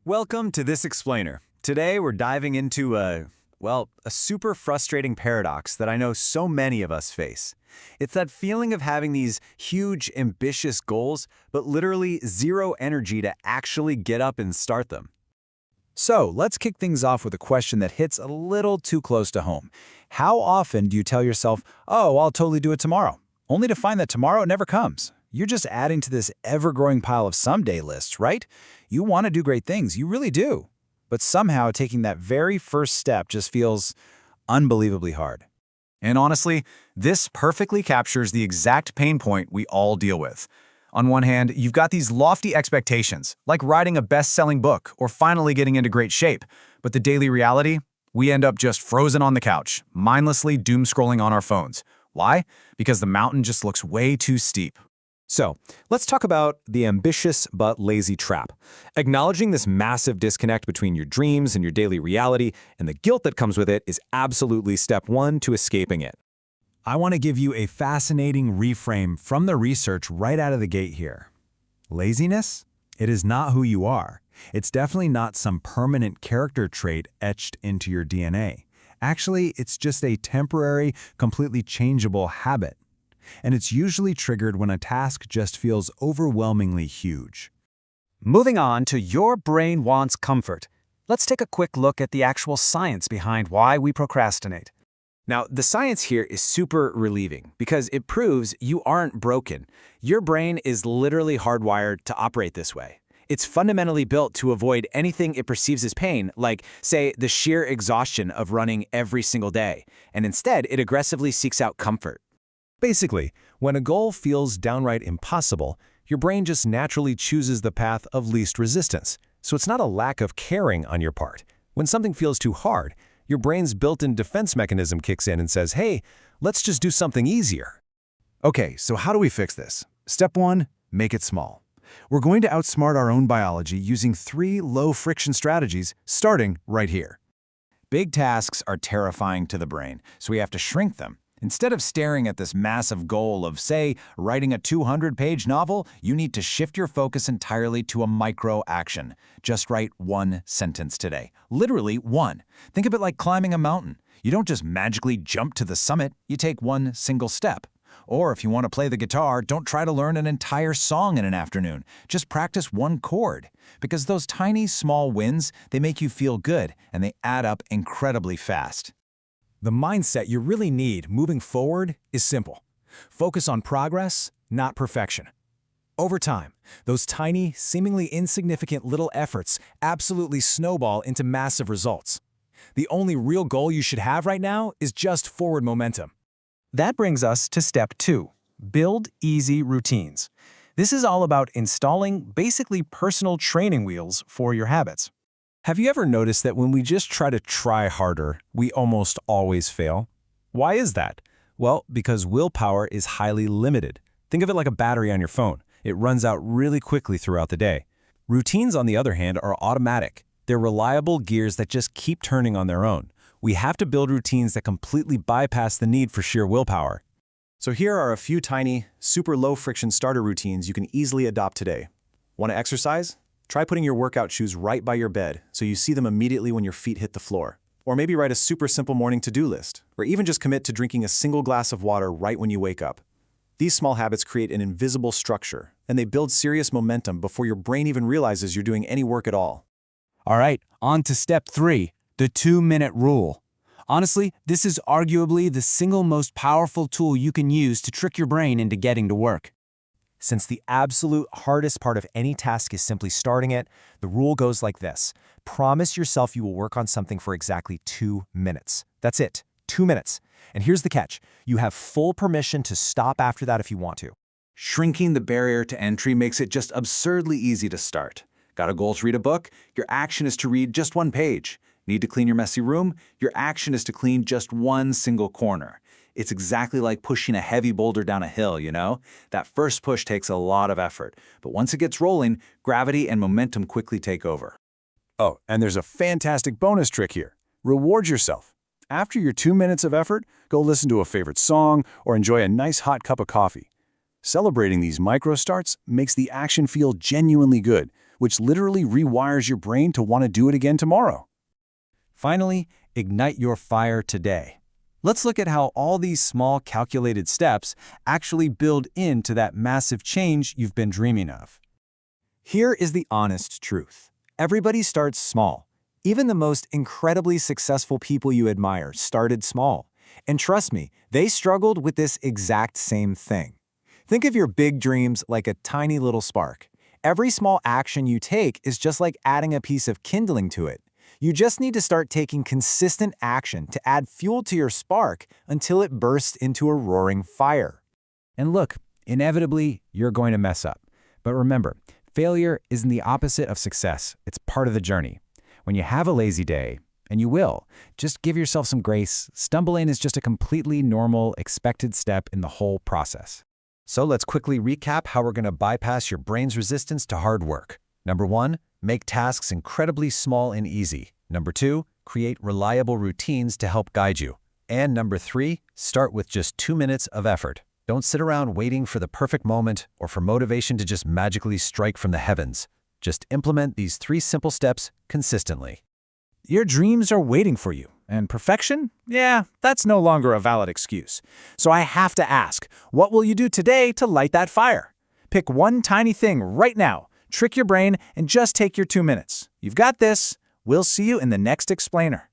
Welcome to This Explainer. Today we're diving into a super frustrating paradox that I know so many of us face. It's that feeling of having these huge, ambitious goals, but literally zero energy to actually get up and start them. So let's kick things off with a question that hits a little too close to home. How often do you tell yourself, oh, I'll totally do it tomorrow, only to find that tomorrow never comes? You're just adding to this ever-growing pile of someday lists, right? You want to do great things, you really do. But somehow taking that very first step just feels unbelievably hard. And honestly, this perfectly captures the exact pain point we all deal with. On one hand, you've got these lofty expectations, like writing a best-selling book or finally getting into great shape. But the daily reality? We end up just frozen on the couch, mindlessly doom-scrolling on our phones. Why? Because the mountain just looks way too steep. So, let's talk about the ambitious but lazy trap. Acknowledging this massive disconnect between your dreams and your daily reality and the guilt that comes with it is absolutely step one to escaping it. I want to give you a fascinating reframe from the research right out of the gate here. Laziness? It is not who you are. It's definitely not some permanent character trait etched into your DNA. Actually, it's just a temporary, completely changeable habit. And it's usually triggered when a task just feels overwhelmingly huge. Moving on to your brain wants comfort. Let's take a quick look at the actual science behind why we procrastinate. Now, the science here is super relieving because it proves you aren't broken. Your brain is literally hardwired to operate this way. It's fundamentally built to avoid anything it perceives as pain, like, say, the sheer exhaustion of running every single day, and instead it aggressively seeks out comfort. Basically, when a goal feels downright impossible, your brain just naturally chooses the path of least resistance. So it's not a lack of caring on your part. When something feels too hard, your brain's built-in defense mechanism kicks in and says, hey, let's just do something easier. Okay, so how do we fix this? Step 1, make it small. We're going to outsmart our own biology using 3 low-friction strategies, starting right here. Big tasks are terrifying to the brain, so we have to shrink them. Instead of staring at this massive goal of, say, writing a 200-page novel, you need to shift your focus entirely to a micro-action. Just write 1 sentence today. Literally 1. Think of it like climbing a mountain. You don't just magically jump to the summit, you take 1 single step. Or if you want to play the guitar, don't try to learn an entire song in an afternoon. Just practice 1 chord. Because those tiny, small wins, they make you feel good, and they add up incredibly fast. The mindset you really need moving forward is simple. Focus on progress, not perfection. Over time, those tiny, seemingly insignificant little efforts absolutely snowball into massive results. The only real goal you should have right now is just forward momentum. That brings us to step 2, build easy routines. This is all about installing basically personal training wheels for your habits. Have you ever noticed that when we just try harder, we almost always fail? Why is that? Well, because willpower is highly limited. Think of it like a battery on your phone. It runs out really quickly throughout the day. Routines, on the other hand, are automatic. They're reliable gears that just keep turning on their own. We have to build routines that completely bypass the need for sheer willpower. So here are a few tiny, super low-friction starter routines you can easily adopt today. Want to exercise? Try putting your workout shoes right by your bed so you see them immediately when your feet hit the floor. Or maybe write a super simple morning to-do list, or even just commit to drinking a single glass of water right when you wake up. These small habits create an invisible structure, and they build serious momentum before your brain even realizes you're doing any work at all. All right, on to step 3, the 2-minute rule. Honestly, this is arguably the single most powerful tool you can use to trick your brain into getting to work. Since the absolute hardest part of any task is simply starting it, the rule goes like this. Promise yourself you will work on something for exactly 2 minutes. That's it, 2 minutes. And here's the catch. You have full permission to stop after that if you want to. Shrinking the barrier to entry makes it just absurdly easy to start. Got a goal to read a book? Your action is to read just 1 page. Need to clean your messy room? Your action is to clean just 1 single corner. It's exactly like pushing a heavy boulder down a hill, you know? That first push takes a lot of effort, but once it gets rolling, gravity and momentum quickly take over. Oh, and there's a fantastic bonus trick here. Reward yourself. After your 2 minutes of effort, go listen to a favorite song or enjoy a nice hot cup of coffee. Celebrating these micro starts makes the action feel genuinely good, which literally rewires your brain to want to do it again tomorrow. Finally, ignite your fire today. Let's look at how all these small calculated steps actually build into that massive change you've been dreaming of. Here is the honest truth. Everybody starts small. Even the most incredibly successful people you admire started small. And trust me, they struggled with this exact same thing. Think of your big dreams like a tiny little spark. Every small action you take is just like adding a piece of kindling to it. You just need to start taking consistent action to add fuel to your spark until it bursts into a roaring fire. And look, inevitably, you're going to mess up. But remember, failure isn't the opposite of success. It's part of the journey. When you have a lazy day, and you will, just give yourself some grace. Stumbling is just a completely normal, expected step in the whole process. So let's quickly recap how we're going to bypass your brain's resistance to hard work. Number 1, make tasks incredibly small and easy. Number 2, create reliable routines to help guide you. And number 3, start with just 2 minutes of effort. Don't sit around waiting for the perfect moment or for motivation to just magically strike from the heavens. Just implement these 3 simple steps consistently. Your dreams are waiting for you, and perfection? Yeah, that's no longer a valid excuse. So I have to ask, what will you do today to light that fire? Pick one tiny thing right now, trick your brain, and just take your 2 minutes. You've got this. We'll see you in the next explainer.